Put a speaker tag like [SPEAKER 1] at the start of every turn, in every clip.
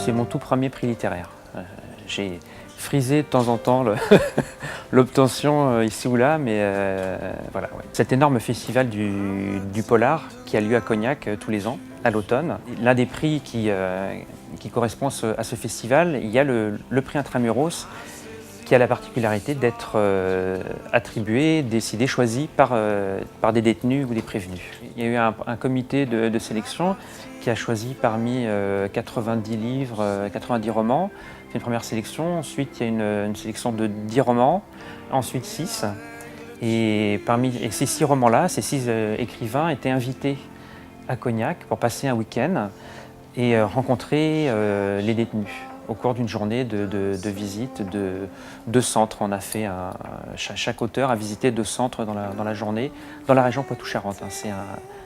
[SPEAKER 1] C'est mon tout premier prix littéraire. J'ai frisé de temps en temps l'obtention ici ou là, mais voilà. Ouais. Cet énorme festival du polar qui a lieu à Cognac tous les ans, à l'automne. L'un des prix qui correspond à ce festival, il y a le prix Intramuros, qui a la particularité d'être attribué, décidé, choisi par des détenus ou des prévenus. Il y a eu un comité de sélection qui a choisi parmi 90 livres, 90 romans. C'est une première sélection. Ensuite, il y a une sélection de 10 romans, ensuite 6. Et parmi ces 6 romans-là, ces 6 écrivains étaient invités à Cognac pour passer un week-end et rencontrer les détenus. Au cours d'une journée de visite de 2 centres. On a fait chaque auteur a visité 2 centres dans la journée, dans la région Poitou-Charentes. C'est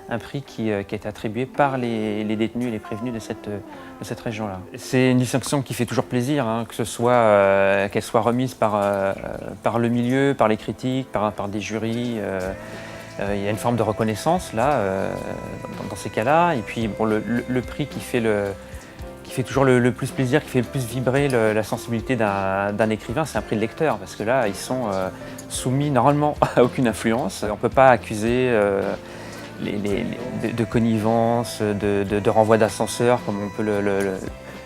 [SPEAKER 1] un prix qui a été attribué par les détenus et les prévenus de cette région-là. C'est une distinction qui fait toujours plaisir, que ce soit qu'elle soit remise par le milieu, par les critiques, par des jurys. Il y a une forme de reconnaissance là, dans ces cas-là. Et puis bon, le prix qui fait toujours le plus plaisir, qui fait le plus vibrer la sensibilité d'un écrivain, c'est un prix de lecteur, parce que là, ils sont soumis normalement à aucune influence. On ne peut pas accuser de connivence, de renvoi d'ascenseur, comme on peut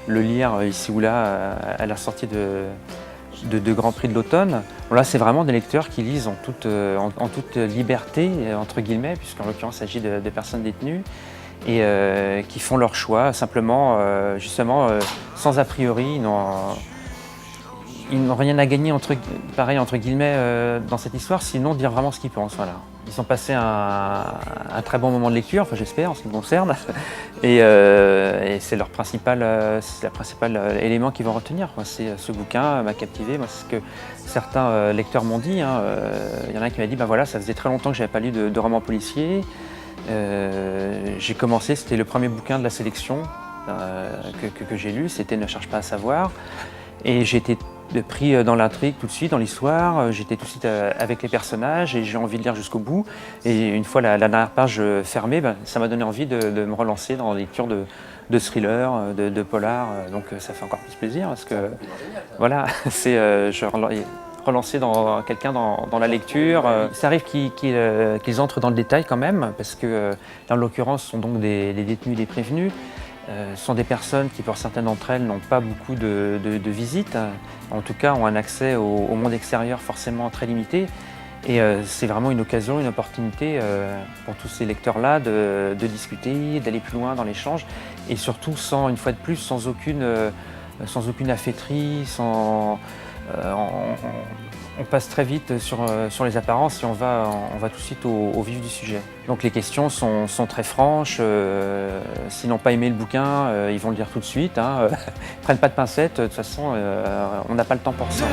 [SPEAKER 1] le lire ici ou là à la sortie de Grand Prix de l'automne. Bon, là, c'est vraiment des lecteurs qui lisent en toute liberté, entre guillemets, puisqu'en l'occurrence, il s'agit de personnes détenues, et qui font leur choix simplement, justement, sans a priori. Ils n'ont rien à gagner entre guillemets dans cette histoire, sinon dire vraiment ce qu'ils pensent. Voilà. Ils ont passé un très bon moment de lecture, enfin j'espère en ce qui me concerne, et c'est la principal élément qu'ils vont retenir. Ce bouquin m'a captivé. Moi, c'est ce que certains lecteurs m'ont dit. Il y en a un qui m'a dit, voilà, ça faisait très longtemps que je n'avais pas lu de roman policier. J'ai commencé, c'était le premier bouquin de la sélection que j'ai lu, c'était Ne cherche pas à savoir, et j'ai été pris dans l'intrigue tout de suite, dans l'histoire, j'étais tout de suite avec les personnages et j'ai envie de lire jusqu'au bout. Et une fois la dernière page fermée, ça m'a donné envie de me relancer dans la lecture de thriller, de polar, donc ça fait encore plus plaisir parce que voilà, je relancer quelqu'un dans la lecture. Ça arrive qu'ils entrent dans le détail quand même, parce que en l'occurrence, ce sont donc des détenus, des prévenus. Ce sont des personnes qui, pour certaines d'entre elles, n'ont pas beaucoup de visites, en tout cas ont un accès au monde extérieur forcément très limité. Et c'est vraiment une occasion, une opportunité pour tous ces lecteurs-là de discuter, d'aller plus loin dans l'échange, et surtout une fois de plus, sans aucune affaîtrie, on passe très vite sur les apparences et on va tout de suite au vif du sujet. Donc les questions sont très franches. S'ils n'ont pas aimé le bouquin, ils vont le dire tout de suite. Ils ne prennent pas de pincettes. De toute façon, on n'a pas le temps pour ça.